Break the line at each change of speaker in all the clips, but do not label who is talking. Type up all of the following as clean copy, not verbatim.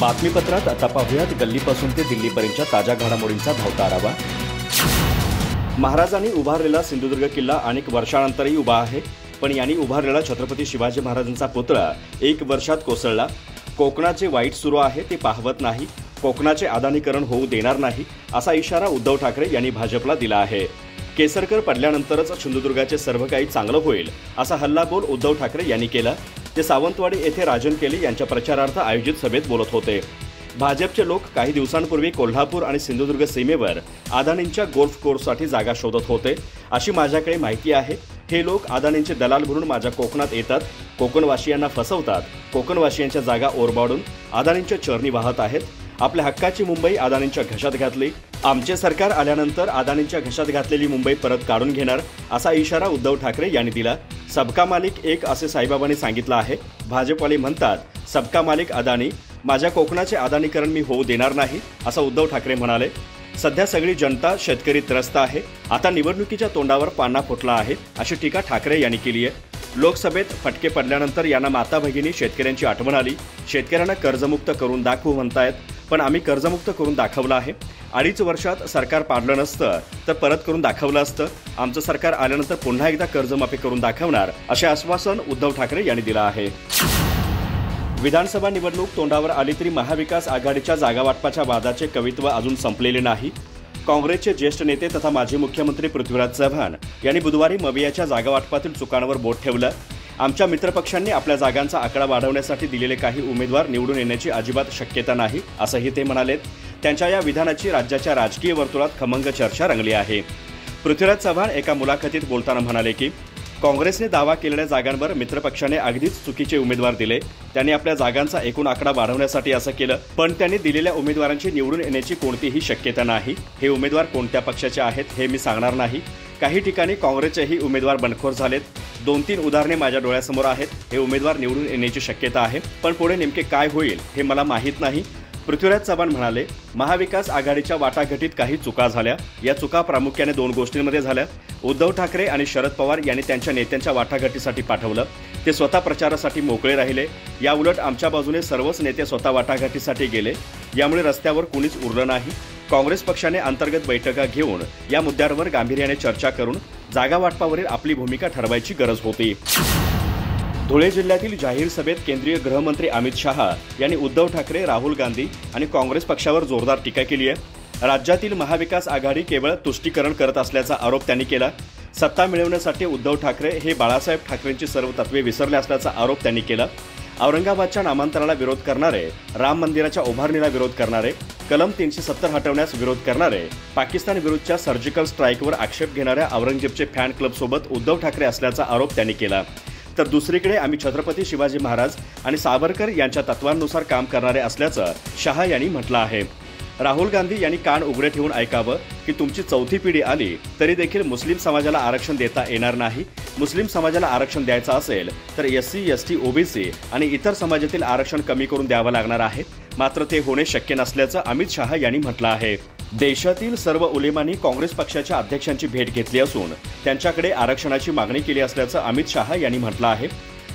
बातमीपत्रात आता पाहूयात गल्लीपासून ते दिल्लीपर्यंतच्या ताज्या घडामोडींचा धावता आढावा। महाराजांनी उभारलेला सिंधुदुर्ग किल्ला अनेक वर्षांनंतरही उभा आहे, पण यांनी उभारलेला छत्रपती शिवाजी महाराजांचा पुतळा 1 वर्षात कोसळला। कोकणाचे वाईट सुरू आहे ते पाहवत नाही, कोकणाचे आदानीकरण होऊ देणार नाही असा इशारा उद्धव ठाकरे यांनी भाजपला दिला आहे। केसरकर पडल्यानंतरच सिंधुदुर्गाचे सर्व काही चांगलं होईल असा हल्लाबोल उद्धव ठाकरे यांनी केला। ते सावंतवाडी येथे राजन केली यांच्या प्रचारार्थ आयोजित सभेत बोलत होते। भाजपचे लोक काही दिवसांपूर्वी कोल्हापूर आणि सिंधुदुर्ग सीमेवर अदानींच्या गोल्फ कोर्ससाठी जागा शोधत होते अशी माझ्याकडे माहिती आहे। हे लोक अदानींचे दलाल म्हणून माझ्या कोकणात येतात, कोकणवासियांना फसवतात, कोकणवासियांच्या जागा ओरबाडून अदानींच्या चरणी वाहत आहेत। आपल्या हक्काची मुंबई अदानींच्या घशात घातली। आमचे सरकार आल्यानंतर अदानींच्या घशात घातलेली मुंबई परत काढून घेणार असा इशारा उद्धव ठाकरे यांनी दिला। सबका मालिक एक असे साईबाबांनी सांगितलं आहे। भाजपवाले म्हणतात सबका मालिक अदानी, माझ्या कोकणाचे अदानीकरण मी होऊ देणार नाही असं उद्धव ठाकरे म्हणाले। सध्या सगळी जनता शेतकरी त्रस्त आहे, आता निवडणुकीच्या तोंडावर पान्हा फुटला आहे अशी टीका ठाकरे यांनी केली आहे। लोकसभेत फटके पडल्यानंतर यांना माता भगिनी शेतकऱ्यांची आठवण आली। शेतकऱ्यांना कर्जमुक्त करून दाखवू म्हणतायत, पण आम्ही कर्जमुक्त करून दाखवलं आहे। 2.5 वर्षात सरकार पाडलं नसतं तर परत करून दाखवलं असतं। आमचं सरकार आल्यानंतर पुन्हा एकदा कर्जमाफी करून दाखवणार असे आश्वासन उद्धव ठाकरे यांनी दिलं आहे। विधानसभा निवडणूक तोंडावर आली तरी महाविकास आघाडीच्या जागावाटपाच्या वादाचे कवित्व अजून संपलेले नाही। काँग्रेसचे ज्येष्ठ नेते तथा माजी मुख्यमंत्री पृथ्वीराज चव्हाण यांनी बुधवारी मवियाच्या जागावाटपातील चुकांवर बोट ठेवलं। आमच्या मित्रपक्षांनी आपल्या जागांचा आकडा वाढवण्यासाठी दिलेले काही उमेदवार निवडून येण्याची अजिबात शक्यता नाही असंही ते म्हणालेत। त्यांच्या या विधानाची राज्याच्या राजकीय वर्तुळात खमंग चर्चा रंगली आहे। पृथ्वीराज चव्हाण एका मुलाखतीत बोलताना म्हणाले की काँग्रेसने दावा केलेल्या जागांवर मित्रपक्षाने अगदीच चुकीचे उमेदवार दिले। त्यांनी आपल्या जागांचा एकूण आकडा वाढवण्यासाठी असं केलं, पण त्यांनी दिलेल्या उमेदवारांची निवडून येण्याची कोणतीही शक्यता नाही। हे उमेदवार कोणत्या पक्षाचे आहेत हे मी सांगणार नाही। काही ठिकाणी काँग्रेसचेही उमेदवार बंडखोर झालेत। 2-3 उदाहरणे माझ्या डोळ्यासमोर आहेत। हे उमेदवार निवडून येण्याची शक्यता आहे, पण पुढे नेमके काय होईल हे मला माहीत नाही। पृथ्वीराज चव्हाण म्हणाले, महाविकास आघाडीच्या वाटाघाटीत काही चुका झाल्या। या चुका प्रामुख्याने 2 गोष्टींमध्ये झाल्या। उद्धव ठाकरे आणि शरद पवार यांनी त्यांच्या नेत्यांच्या वाटाघाटीसाठी पाठवलं, ते स्वतः प्रचारासाठी मोकळे राहिले। या उलट आमच्या बाजूने सर्वच नेते स्वतः वाटाघाटीसाठी गेले, यामुळे रस्त्यावर कुणीच उरलं नाही। काँग्रेस पक्षाने अंतर्गत बैठका घेऊन या मुद्द्यावर गांभीर्याने चर्चा करून जागा वाटपावरील आपली भूमिका ठरवायची गरज होती। धुळे जिल्ह्यातील जाहीर सभेत केंद्रीय गृहमंत्री अमित शहा यांनी उद्धव ठाकरे, राहुल गांधी आणि काँग्रेस पक्षावर जोरदार टीका केली आहे। राज्यातील महाविकास आघाडी केवळ तुष्टीकरण करत असल्याचा आरोप त्यांनी केला। सत्ता मिळवण्यासाठी उद्धव ठाकरे हे बाळासाहेब ठाकरेंची सर्व तत्वे विसरले असल्याचा आरोप त्यांनी केला। औरंगाबादच्या नामांतराला विरोध करणारे, राम मंदिराच्या उभारणीला विरोध करणारे, कलम 370 हटवण्यास विरोध करणारे, पाकिस्तान विरुद्धच्या सर्जिकल स्ट्राईकवर आक्षेप घेणाऱ्या औरंगजेबचे फॅन क्लबसोबत उद्धव ठाकरे असल्याचा आरोप त्यांनी केला। तर दुसरीकडे आम्ही छत्रपती शिवाजी महाराज आणि सावरकर यांच्या तत्वांनुसार काम करणारे असल्याचं शहा यांनी म्हटलं आहे। राहुल गांधी यांनी कान उघडे ठेवून ऐकावं की तुमची 4थी पिढी आली तरी देखील मुस्लिम समाजाला आरक्षण देता येणार नाही। मुस्लिम समाजाला आरक्षण द्यायचं असेल तर SC, ST, OBC आणि इतर समाजातील आरक्षण कमी करून द्यावं लागणार आहे, मात्र ते होणे शक्य नसल्याचं अमित शहा यांनी म्हटलं आहे। देशातील सर्व उलेमांनी काँग्रेस पक्षाच्या अध्यक्षांची भेट घेतली असून त्यांच्याकडे आरक्षणाची मागणी केली असल्याचं अमित शहा यांनी म्हटलं आहे।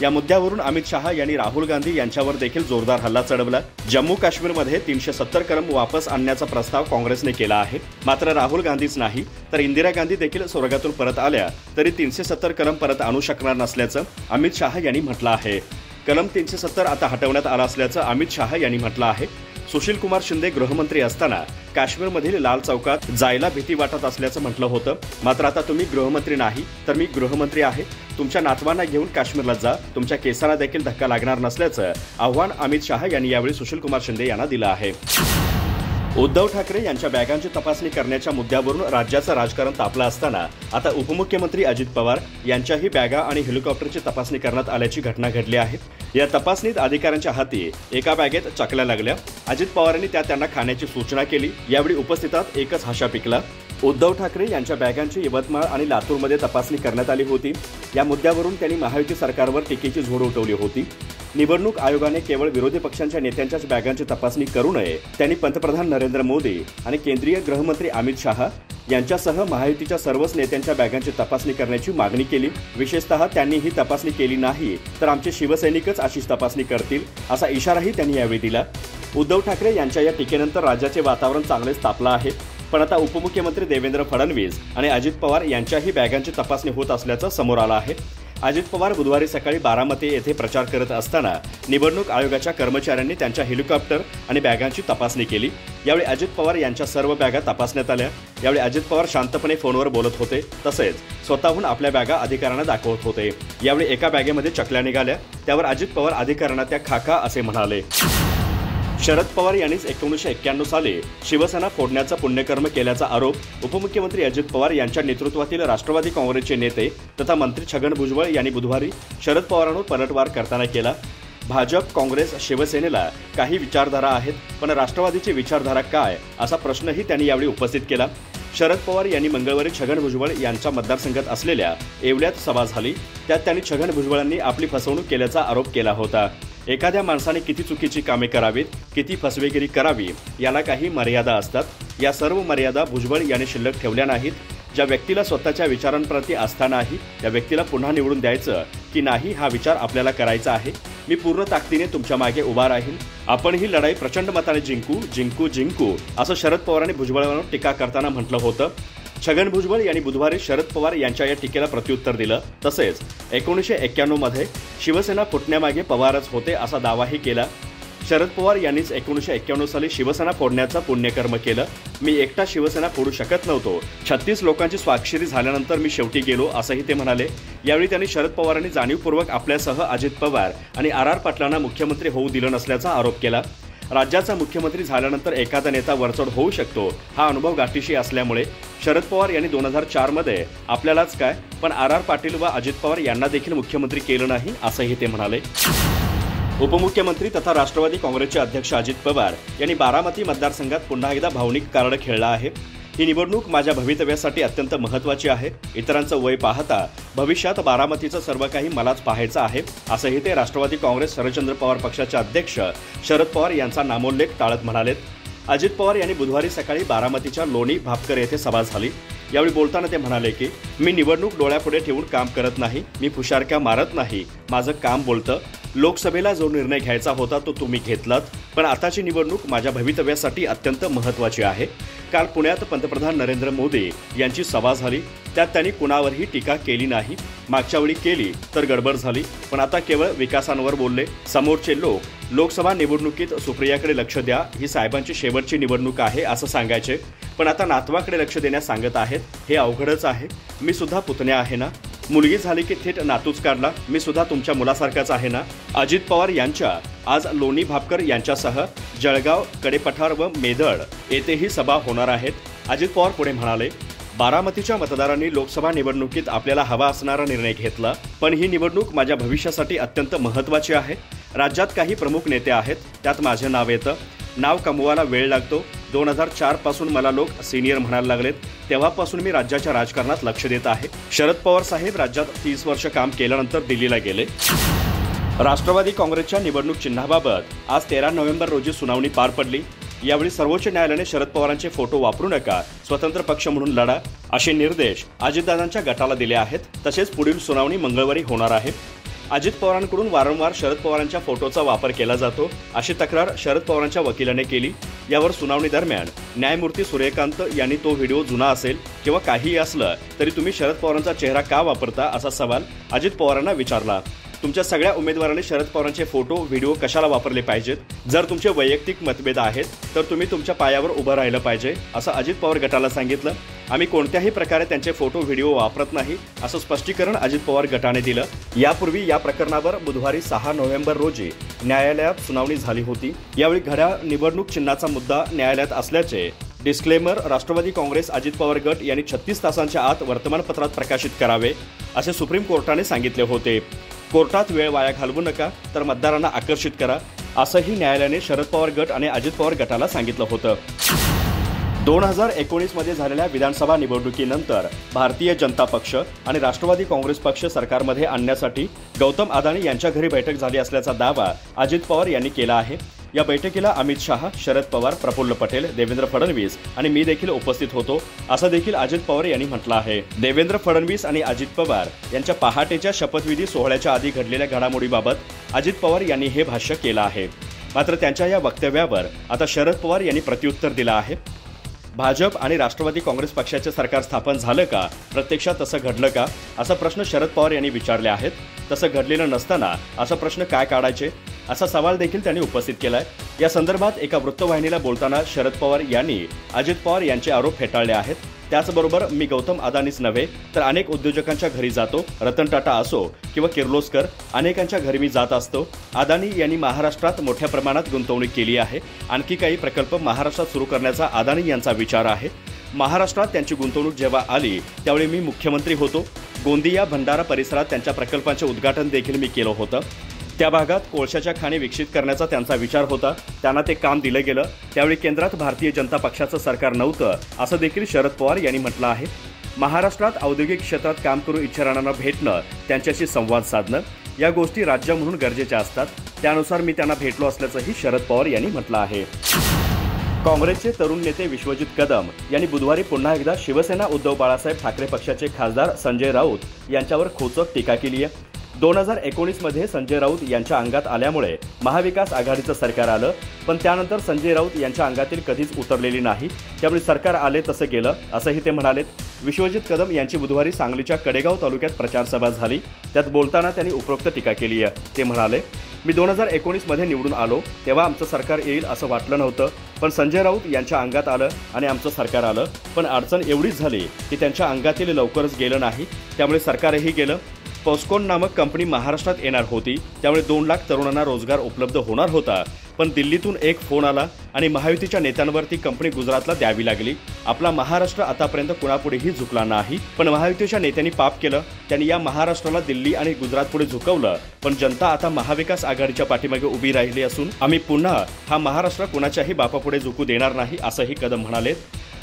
या मुद्द्यावरून अमित शहा यांनी राहुल गांधी यांच्यावर देखील जोरदार हल्ला चढवला। जम्मू काश्मीरमध्ये 370 कलम वापस आणण्याचा प्रस्ताव काँग्रेसने केला आहे, मात्र राहुल गांधीच नाही तर इंदिरा गांधी देखील स्वर्गातून परत आल्या तरी 370 कलम परत आणू शकणार नसल्याचं अमित शहा यांनी म्हटलं आहे। कलम 370 आता हटवण्यात आला असल्याचं अमित शहा यांनी म्हटलं आहे। सुशील कुमार शिंदे गृहमंत्री असताना काश्मीरमधील लाल चौकात जायला भीती वाटत असल्याचं म्हटलं होतं, मात्र आता तुम्ही गृहमंत्री नाही तर मी गृहमंत्री आहे। तुमच्या नातवांना घेऊन काश्मीरला जा, तुमच्या केसांना देखील धक्का लागणार नसल्याचं आव्हान अमित शहा यांनी यावेळी सुशील कुमार शिंदे यांना दिलं आहे। उद्धव ठाकरे यांच्या बॅगांची तपासणी करण्याच्या मुद्द्यावरून राज्याचं राजकारण तापलं असताना आता उपमुख्यमंत्री अजित पवार यांच्याही बॅगा आणि हेलिकॉप्टरची तपासणी करण्यात आल्याची घटना घडली आहे। या तपासणीत अधिकाऱ्यांच्या हाती एका बॅगेत चकल्या लागल्या। अजित पवारांनी त्यांना खाण्याची सूचना केली। यावेळी उपस्थितांत एकच हशा पिकला। उद्धव ठाकरे यांच्या बॅगांची यवतमाळ आणि लातूरमध्ये तपासणी करण्यात आली होती। या मुद्द्यावरून त्यांनी महायुती सरकारवर टीकेची झोड उठवली होती। निवडणूक आयोगाने केवळ विरोधी पक्षांच्या नेत्यांच्याच बॅगांची तपासणी करू नये, त्यांनी पंतप्रधान नरेंद्र मोदी आणि केंद्रीय गृहमंत्री अमित शहा यांच्यासह महायुतीच्या सर्वच नेत्यांच्या बॅगांची तपासणी करण्याची मागणी केली। विशेषतः त्यांनी ही तपासणी केली नाही तर आमचे शिवसैनिकच अशीच तपासणी करतील असा इशाराही त्यांनी यावेळी दिला। उद्धव ठाकरे यांच्या या टीकेनंतर राज्याचे वातावरण चांगलेच तापलं आहे. पण आता उपमुख्यमंत्री देवेंद्र फडणवीस आणि अजित पवार यांच्याही बॅगांची तपासणी होत असल्याचं समोर आलं आहे. अजित पवार बुधवारी सकाळी बारामती येथे प्रचार करत असताना निवडणूक आयोगाच्या कर्मचाऱ्यांनी त्यांच्या हेलिकॉप्टर आणि बॅगांची तपासणी केली. यावेळी अजित पवार यांच्या सर्व बॅगा तपासण्यात आल्या. यावेळी अजित पवार शांतपणे फोनवर बोलत होते, तसेच स्वतःहून आपल्या बॅगा अधिकाऱ्यांना दाखवत होते. यावेळी एका बॅगेमध्ये चकल्या निघाल्या, त्यावर अजित पवार अधिकाऱ्यांना त्या खाका असे म्हणाले. शरद पवार यांनीच 1991 साली शिवसेना फोडण्याचा पुण्यकर्म केल्याचा आरोप उपमुख्यमंत्री अजित पवार यांच्या नेतृत्वातील राष्ट्रवादी काँग्रेसचे नेते तथा मंत्री छगन भुजबळ यांनी बुधवारी शरद पवारांवर पलटवार करताना केला. भाजप, काँग्रेस, शिवसेनेला काही विचारधारा आहेत, पण राष्ट्रवादीची विचारधारा काय असा प्रश्नही त्यांनी यावेळी उपस्थित केला. शरद पवार यांनी मंगळवारी छगन भुजबळ यांच्या मतदारसंघात असलेल्या येवल्यात सभा झाली. त्यात त्यांनी छगन भुजबळांनी आपली फसवणूक केल्याचा आरोप केला होता. एखाद्या माणसाने किती चुकीची कामे करावीत, किती फसवेगिरी करावी याला काही मर्यादा असतात. या सर्व मर्यादा भुजबळ यांनी शिल्लक ठेवल्या नाहीत. ज्या व्यक्तीला स्वतःच्या विचारांप्रती आस्था नाही त्या व्यक्तीला पुन्हा निवडून द्यायचं की नाही हा विचार आपल्याला करायचा आहे. मी पूर्ण ताकदीने तुमच्या मागे उभा राहील. आपण ही लढाई प्रचंड मताने जिंकू जिंकू जिंकू असं शरद पवारांनी भुजबळांवर टीका करताना म्हटलं होतं. छगन भुजबळ यांनी बुधवारी शरद पवार यांच्या या टीकेला प्रत्युत्तर दिलं. तसेच 1991 मध्ये शिवसेना फुटण्यामागे पवारच होते असा दावाही केला. शरद पवार यांनीच 1991 साली शिवसेना फोडण्याचं पुण्यकर्म केलं. मी एकटा शिवसेना फोडू शकत नव्हतो. 36 लोकांची स्वाक्षरी झाल्यानंतर मी शेवटी गेलो असंही ते म्हणाले. यावेळी त्यांनी शरद पवारांनी जाणीवपूर्वक आपल्यासह अजित पवार आणि आर पाटलांना मुख्यमंत्री होऊ दिलं नसल्याचा आरोप केला. राज्याचा मुख्यमंत्री झाल्यानंतर एखादा नेता वरचढ होऊ शकतो हा अनुभव गाठीशी असल्यामुळे शरद पवार यांनी 2004 मध्ये आपल्यालाच काय पण आर पाटील व अजित पवार यांना देखील मुख्यमंत्री केलं नाही असंही ते म्हणाले. उपमुख्यमंत्री तथा राष्ट्रवादी काँग्रेसचे अध्यक्ष अजित पवार यांनी बारामती मतदारसंघात पुन्हा एकदा भावनिक कार्ड खेळला आहे. ही निवडणूक माझ्या भवितव्यासाठी अत्यंत महत्त्वाची आहे. इतरांचं वय पाहता भविष्यात बारामतीचं सर्व काही मलाच पाहायचं आहे असंही ते राष्ट्रवादी काँग्रेस शरदचंद्र पवार पक्षाचे अध्यक्ष शरद पवार यांचा नामोल्लेख टाळत म्हणालेत. अजित पवार यांनी बुधवारी सकाळी बारामतीच्या लोणी भापकर येथे सभा झाली. यावेळी बोलताना ते म्हणाले की मी निवडणूक डोळ्यापुढे ठेवून काम करत नाही. मी फुशारक्या मारत नाही. माझं काम बोलतं. लोकसभेला जो निर्णय घ्यायचा होता तो तुम्ही घेतलात, पण आताची निवडणूक माझ्या भवितव्यासाठी अत्यंत महत्त्वाची आहे. काल पुण्यात पंतप्रधान नरेंद्र मोदी यांची सभा झाली. त्यात त्यांनी कुणावरही टीका केली नाही. मागच्या वेळी केली तर गडबड झाली, पण आता केवळ विकासांवर बोलले. समोरचे लोक लोकसभा निवडणुकीत सुप्रियाकडे लक्ष द्या, ही साहेबांची शेवटची निवडणूक आहे असं सांगायचे, पण आता नातवाकडे लक्ष देण्यास सांगत आहेत. हे अवघडच आहे. मी सुद्धा पुतण्या आहे ना. मुलगी झाली की थेट नातूच काढला. मी सुद्धा तुमच्या मुलासारखाच आहे ना. अजित पवार यांच्या आज लोणी भापकर यांच्यासह जळगाव, कडेपठार व मेदड येथेही सभा होणार आहेत. अजित पवार पुढे म्हणाले, बारामतीच्या मतदारांनी लोकसभा निवडणुकीत आपल्याला हवा असणारा निर्णय घेतला, पण ही निवडणूक माझ्या भविष्यासाठी अत्यंत महत्त्वाची आहे. राज्यात काही प्रमुख नेते आहेत, त्यात माझे नाव येतं. नाव कमवायला वेळ लागतो. 2004 पासून मला लोक सिनियर म्हणायला लागलेत. तेव्हापासून मी राज्याच्या राजकारणात लक्ष देत आहे. शरद पवार साहेब राज्यात 30 वर्ष काम केल्यानंतर दिल्लीला गेले. राष्ट्रवादी काँग्रेसच्या निवडणूक चिन्हाबाबत आज 13 नोव्हेंबर रोजी सुनावणी पार पडली. यावेळी सर्वोच्च न्यायालयाने शरद पवारांचे फोटो वापरू नका, स्वतंत्र पक्ष म्हणून लढा असे निर्देश अजितदादांच्या गटाला दिले आहेत. तसेच पुढील सुनावणी मंगळवारी होणार आहे. अजित पवारांकडून वारंवार शरद पवारांच्या फोटोचा वापर केला जातो अशी तक्रार शरद पवारांच्या वकिलाने केली. यावर सुनावणी दरम्यान न्यायमूर्ती सूर्यकांत यांनी तो व्हिडिओ जुना असेल किंवा काहीही असलं तरी तुम्ही शरद पवारांचा चेहरा का वापरता असा सवाल अजित पवारांना विचारला. तुमच्या सगळ्या उमेदवारांनी शरद पवारांचे फोटो व्हिडिओ कशाला वापरले पाहिजेत? जर तुमचे वैयक्तिक मतभेद आहेत तर तुम्ही तुमच्या पायावर उभं राहिलं पाहिजे असं अजित पवार गटाला सांगितलं. आम्ही कोणत्याही प्रकारे त्यांचे फोटो व्हिडिओ वापरत नाही असं स्पष्टीकरण अजित पवार गटाने दिलं. यापूर्वी या प्रकरणावर बुधवारी 6 नोव्हेंबर रोजी न्यायालयात सुनावणी झाली होती. यावेळी घड्याळ निवडणूक चिन्हाचा मुद्दा न्यायालयात असल्याचे डिस्क्लेमर राष्ट्रवादी काँग्रेस अजित पवार गट यांनी 36 तासांच्या आत वर्तमानपत्रात प्रकाशित करावे असे सुप्रीम कोर्टाने सांगितले होते. कोर्टात वेळ वाया घालवू नका तर मतदारांना आकर्षित करा असंही न्यायालयाने शरद पवार गट आणि अजित पवार गटाला सांगितलं होतं. 2019 मध्ये झालेल्या विधानसभा निवडणुकीनंतर भारतीय जनता पक्ष आणि राष्ट्रवादी काँग्रेस पक्ष सरकारमध्ये आणण्यासाठी गौतम अदानी यांच्या घरी बैठक झाली असल्याचा दावा अजित पवार यांनी केला आहे. या बैठकीला अमित शहा, शरद पवार, प्रफुल्ल पटेल, देवेंद्र फडणवीस आणि मी देखील उपस्थित होतो असं देखील अजित पवार यांनी म्हटलं आहे. देवेंद्र फडणवीस आणि अजित पवार यांच्या पहाटेच्या शपथविधी सोहळ्याच्या आधी घडलेल्या घडामोडीबाबत अजित पवार यांनी हे भाष्य केलं आहे. मात्र त्यांच्या या वक्तव्यावर आता शरद पवार यांनी प्रत्युत्तर दिलं आहे। भाजप आणि राष्ट्रवादी काँग्रेस पक्षाचे सरकार स्थापन झालं का, प्रत्यक्षात तसं घडलं का, असा प्रश्न शरद पवार यांनी विचारले आहेत। तसं घडलेलं नसताना असा प्रश्न काय काढायचे, असा सवाल देखील त्यांनी उपस्थित केलाय। या संदर्भात एका वृत्तवाहिनीला बोलताना शरद पवार यांनी अजित पवार यांचे आरोप फेटाळले आहेत। त्याचबरोबर मी गौतम अदानीच नव्हे तर अनेक उद्योजकांच्या घरी जातो, रतन टाटा असो किंवा किर्लोस्कर, अनेकांच्या घरी मी जात असतो। अदानी यांनी महाराष्ट्रात मोठ्या प्रमाणात गुंतवणूक केली आहे। आणखी काही प्रकल्प महाराष्ट्रात सुरू करण्याचा अदानी यांचा विचार आहे। महाराष्ट्रात त्यांची गुंतवणूक जेव्हा आली त्यावेळी मी मुख्यमंत्री होतो। गोंदिया भंडारा परिसरात त्यांच्या प्रकल्पांचे उद्घाटन देखील मी केलं होतं। त्या भागात कोळशाच्या खाणी विकसित करण्याचा त्यांचा विचार होता, त्यांना ते काम दिलं गेलं। त्यावेळी केंद्रात भारतीय जनता पक्षाचं सरकार नव्हतं, असं देखील शरद पवार यांनी म्हटलं आहे। महाराष्ट्रात औद्योगिक क्षेत्रात काम करू इच्छिणाऱ्यांना भेटणं, त्यांच्याशी संवाद साधणं, या गोष्टी राज्य म्हणून गरजेच्या असतात। त्यानुसार मी त्यांना भेटलो असल्याचंही शरद पवार यांनी म्हटलं आहे। काँग्रेसचे तरुण नेते विश्वजित कदम यांनी बुधवारी पुन्हा एकदा शिवसेना उद्धव बाळासाहेब ठाकरे पक्षाचे खासदार संजय राऊत यांच्यावर खोचक टीका केली आहे। 2019 मध्ये संजय राऊत यांच्या अंगात आल्यामुळे महाविकास आघाडीचं सरकार आलं, पण त्यानंतर संजय राऊत यांच्या अंगातील कधीच उतरलेली नाही, त्यामुळे सरकार आले तसं गेलं, असंही ते म्हणालेत। विश्वजित कदम यांची बुधवारी सांगलीच्या कडेगाव तालुक्यात प्रचार सभा झाली, त्यात बोलताना त्यांनी उपरोक्त टीका केली आहे। ते म्हणाले, मी 2019 मध्ये निवडून आलो तेव्हा आमचं सरकार येईल असं वाटलं नव्हतं, पण संजय राऊत यांच्या अंगात आलं आणि आमचं सरकार आलं, पण अडचण एवढीच झाली की त्यांच्या अंगातील लवकरच गेलं नाही, त्यामुळे सरकारही गेलं। पॉस्कॉन नामक कंपनी महाराष्ट्रात येणार होती, त्यामुळे 2 लाख तरुणांना रोजगार उपलब्ध होणार होता, पण दिल्लीतून एक फोन आला आणि महायुतीच्या नेत्यांवर ती कंपनी गुजरातला द्यावी लागली। आपला महाराष्ट्र आतापर्यंत कुणापुढेही झुकला नाही, पण महायुतीच्या नेत्यांनी पाप केलं, त्यांनी या महाराष्ट्राला दिल्ली आणि गुजरातपुढे झुकवलं, पण जनता आता महाविकास आघाडीच्या पाठीमागे उभी राहिली असून आम्ही पुन्हा हा महाराष्ट्र कुणाच्याही बापापुढे झुकू देणार नाही, असंही कदम म्हणाले।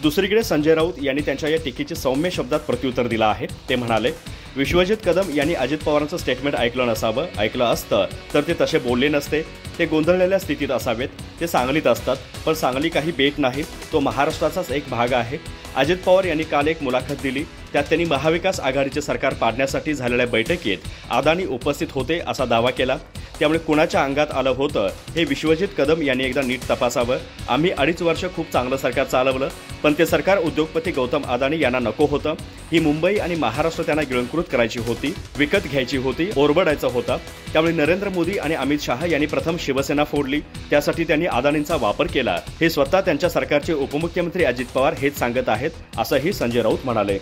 दुसरीकडे संजय राऊत यांनी त्यांच्या या टीकेचे सौम्य शब्दात प्रत्युत्तर दिलं आहे। ते म्हणाले, विश्वजित कदम यांनी अजित पवारांचं स्टेटमेंट ऐकलं नसावं, ऐकलं असतं तर ते तसे बोलले नसते, ते गोंधळलेल्या स्थितीत असावेत, ते सांगलीत असतात, पण सांगली काही बेट नाही, तो महाराष्ट्राचाच एक भाग आहे। अजित पवार यांनी काल एक मुलाखत दिली, त्यात त्यांनी महाविकास आघाडीचे सरकार पाडण्यासाठी झालेल्या बैठकीत अदानी उपस्थित होते असा दावा केला, त्यामुळे कुणाच्या अंगात आलं होतं हे विश्वजित कदम यांनी एकदा नीट तपासावं। आम्ही 2.5 वर्ष खूप चांगलं सरकार चालवलं, पण ते सरकार उद्योगपती गौतम अदानी यांना नको होतं। ही मुंबई आणि महाराष्ट्र त्यांना गिळंकृत करायची होती, विकत घ्यायची होती, ओरबडायचा होता, त्यामुळे नरेंद्र मोदी आणि अमित शहा यांनी प्रथम शिवसेना फोडली, त्यासाठी त्यांनी अदानींचा वापर केला। हे स्वतः त्यांच्या सरकारचे उपमुख्यमंत्री अजित पवार हेच सांगत आहेत, असंही संजय राऊत म्हणाले।